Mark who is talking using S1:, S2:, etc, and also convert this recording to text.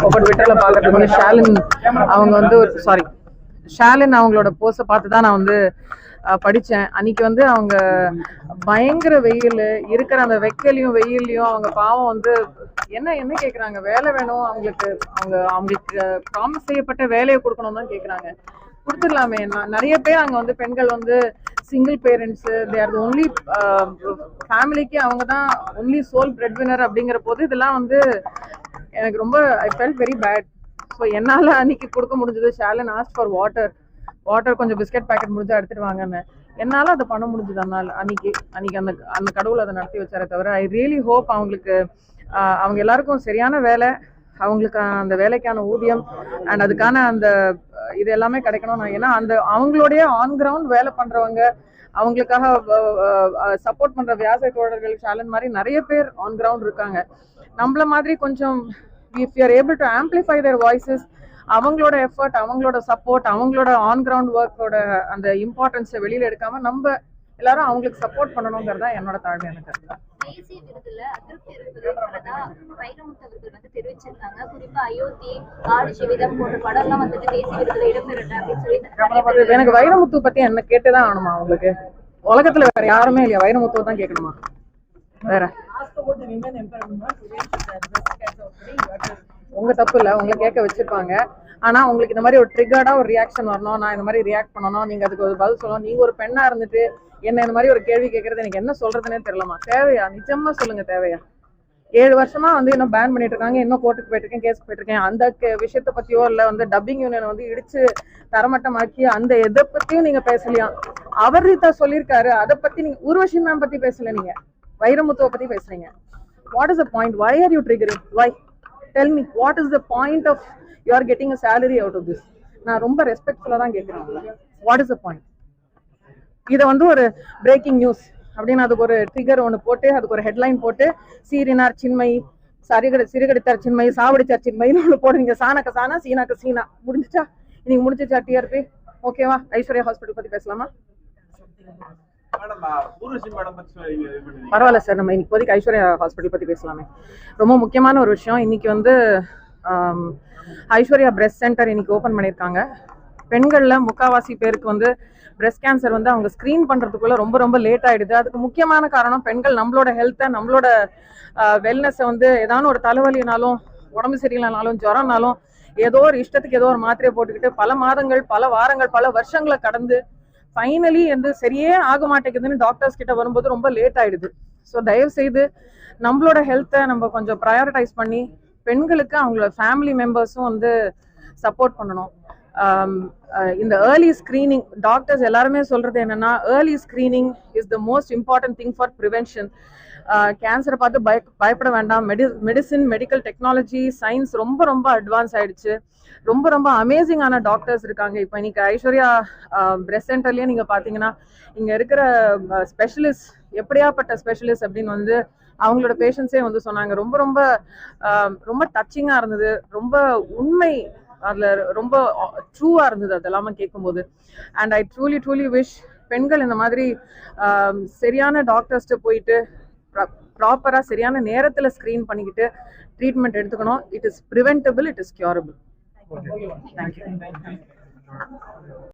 S1: But விட்டரில் பார்க்கறதுக்கு வந்து அவங்க வந்து சாரி ஷாலின் அவங்களோட போஸ்ட்டை பார்த்து தான் நான் வந்து படித்தேன். அன்னைக்கு வந்து அவங்க பயங்கர வெயில் இருக்கிற அந்த வெக்கையிலையும் வெயிலையும் அவங்க பாவம் வந்து என்ன கேட்குறாங்க, வேலை வேணும் அவங்களுக்கு ப்ராமிஸ் செய்யப்பட்ட வேலையை கொடுக்கணும் தான் கேட்குறாங்க. கொடுத்துடலாமே. நிறைய பேர் அங்கே வந்து பெண்கள் வந்து single parents, they are only ஃபேமிலிக்கு அவங்க தான் ஒன்லி சோல் பிரெட் வினர் அப்படிங்கிற போது இதெல்லாம் வந்து எனக்கு ரொம்ப I felt very bad. So என்னால் அன்னைக்கு கொடுக்க முடிஞ்சது. ஷாலின் ஆஸ்க் ஃபார் வாட்டர் கொஞ்சம் பிஸ்கெட் பேக்கெட் முடிஞ்சா எடுத்துட்டு வாங்கன்னு. என்னால் அதை பண்ண முடிஞ்சது. அதனால் அன்னைக்கு அந்த கடவுள் அதை நடத்தி வச்சாரே தவிர ஐ ரியலி ஹோப் அவங்க எல்லாருக்கும் சரியான வேலை, அவங்களுக்கு அந்த வேலைக்கான ஊதியம் அண்ட் அதுக்கான அந்த இது எல்லாமே கிடைக்கணும். ஏன்னா அவங்களுடைய ஆன் கிரவுண்ட் வேலை பண்றவங்க, அவங்களுக்காக சப்போர்ட் பண்ற வியாச தோழர்கள் ஷாலின் மாதிரி நிறைய பேர் ஆன் கிரவுண்ட் இருக்காங்க. நம்மள மாதிரி கொஞ்சம் if you are able to amplify there voices, அவங்களோட எஃபர்ட், அவங்களோட சப்போர்ட், அவங்களோட ஆன் கிரவுண்ட் ஒர்க்கோட அந்த இம்பார்ட்டன்ஸை வெளியில எடுக்காம நம்ம எல்லாரும் அவங்களுக்கு சப்போர்ட் பண்ணணுங்கிறதா என்னோட தாழ்மையான கருத்து.
S2: தேசிய விருதுல அதிருப்தி இருப்பதா வைரமுத்து அவர்கள் வந்து தெரிவிச்சிருக்காங்க. குறிப்பா அயோத்தி, ஆடு ஜீவிதம் போன்ற படம்லாம் வந்துட்டு தேசிய விருதுல இடம்பெறல அப்படின்னு சொல்லி.
S1: எனக்கு வைரமுத்து பத்தி என்ன கேட்டுதான் ஆகணுமா? உங்களுக்கு உலகத்துல வேற யாருமே இல்லையா? வைரமுத்துவை தான் கேட்கணுமா? வேற உங்க தப்பு இல்ல, உங்களை கேட்க வச்சிருப்பாங்க. ஆனா உங்களுக்கு இந்த மாதிரி ஒரு ட்ரிகர்டா ஒரு ரியாக்ஷன் வரணும், நான் இந்த மாதிரி ரியாக்ட் பண்ணணும், நீங்க அதுக்கு ஒரு பதில் சொல்லணும். நீங்க ஒரு பெண்ணா இருந்துட்டு என்ன இந்த மாதிரி ஒரு கேள்வி கேட்கறது எனக்கு என்ன சொல்றதுன்னே தெரியலமா. தேவையா? நிஜமா சொல்லுங்க, தேவையா? 7 வருஷமா வந்து இன்னும் பேன் பண்ணிட்டு இருக்காங்க, இன்னும் கோர்ட்டுக்கு போயிட்டு கேஸ் போயிட்டு இருக்கேன். அந்த விஷயத்த பத்தியோ இல்ல வந்து டப்பிங் யூனியன் வந்து இடிச்சு தரமட்டமாக்கி அந்த எதை பத்தியும் நீங்க பேசலையா? அவர் ரீதா சொல்லியிருக்காரு, அதை பத்தி நீங்க ஊர்வஷி மேம் பத்தி பேசல, நீங்க வைரமுத்துவை பத்தி பேசுறீங்க. What is the point? Why are you triggering? Why? Tell me, what is the point of you are getting a salary out of this? நான் ரொம்ப ரெஸ்பெக்ட்ஃபுல்லா தான் கேட்கிறேன். What is the point? இதை வந்து ஒரு பிரேக்கிங் நியூஸ் அப்படின்னு அதுக்கு ஒரு ட்ரிகர் ஒன்று போட்டு அதுக்கு ஒரு ஹெட்லைன் போட்டு சீரினார் சின்மை, சிறுகடித்தார் சின்மை, சாவடிச்சார் சின்மைன்னு ஒன்று போடுறீங்க. சாணக்க சாணா, சீனாக்கு சீனா. முடிஞ்சிச்சா? இன்னைக்கு முடிஞ்சிச்சா டிஆர்பி? ஓகேவா? ஐஸ்வர்யா ஹாஸ்பிட்டல் பத்தி பேசலாமா? பரவாயில்ல சார், நம்ம இப்போதைக்கு ஐஸ்வர்யா ஹாஸ்பிட்டல் பத்தி பேசலாமே. ரொம்ப முக்கியமான ஒரு விஷயம். இன்னைக்கு வந்து ஐஸ்வர்யா பிரெஸ்ட் சென்டர் இன்னைக்கு ஓபன் பண்ணியிருக்காங்க. பெண்கள்ல முக்காவாசி பேருக்கு வந்து பிரெஸ்ட் கேன்சர் வந்து அவங்க ஸ்கிரீன் பண்றதுக்குள்ள ரொம்ப ரொம்ப லேட் ஆயிடுது. அதுக்கு முக்கியமான காரணம் பெண்கள் நம்மளோட ஹெல்த்தை, நம்மளோட வெல்னஸை வந்து ஏதாவது ஒரு தலைவலினாலும், உடம்பு சரியில்லைனாலும், ஜுரம்னாலும் ஏதோ ஒரு இஷ்டத்துக்கு ஏதோ ஒரு மாத்திரையை போட்டுக்கிட்டு பல மாதங்கள், பல வாரங்கள், பல வருஷங்களை கடந்து ஃபைனலி வந்து சரியே ஆக மாட்டேங்குதுன்னு டாக்டர்ஸ் கிட்ட வரும்போது ரொம்ப லேட் ஆயிடுது. ஸோ தயவு செய்து நம்மளோட ஹெல்த்தை நம்ம கொஞ்சம் ப்ரையாரிட்டைஸ் பண்ணி பெண்களுக்கு அவங்களோட ஃபேமிலி மெம்பர்ஸும் வந்து சப்போர்ட் பண்ணணும். இந்த ஏர்லி ஸ்க்ரீனிங், டாக்டர்ஸ் எல்லாருமே சொல்றது என்னன்னா, early screening is the most important thing for prevention. கேன்சரை பார்த்து பயப்பட வேண்டாம். மெடிசின், மெடிக்கல் டெக்னாலஜி, சயின்ஸ் ரொம்ப ரொம்ப அட்வான்ஸ் ஆயிடுச்சு. ரொம்ப ரொம்ப அமேசிங்கான டாக்டர்ஸ் இருக்காங்க. இப்போ இன்னைக்கு ஐஸ்வர்யா பிரெஸ்ட் சென்டர்லயே நீங்க பாத்தீங்கன்னா இங்க இருக்கிற ஸ்பெஷலிஸ்ட் எப்படியாப்பட்ட ஸ்பெஷலிஸ்ட் அப்படின்னு வந்து அவங்களோட பேஷண்ட்ஸே வந்து சொன்னாங்க. ரொம்ப ரொம்ப ரொம்ப டச்சிங்கா இருந்தது. ரொம்ப உண்மை, அதுல ரொம்ப ட்ரூவா இருந்தது அதெல்லாமே கேட்கும்போது. அண்ட் ஐ ட்ரூலி விஷ் பெண்கள் இந்த மாதிரி சரியான டாக்டர்ஸ்ட்டு போயிட்டு ப்ராப்பரா சரியான நேரத்துல ஸ்கிரீன் பண்ணிக்கிட்டு ட்ரீட்மெண்ட் எடுத்துக்கணும். It is preventable, it is curable. Thank you.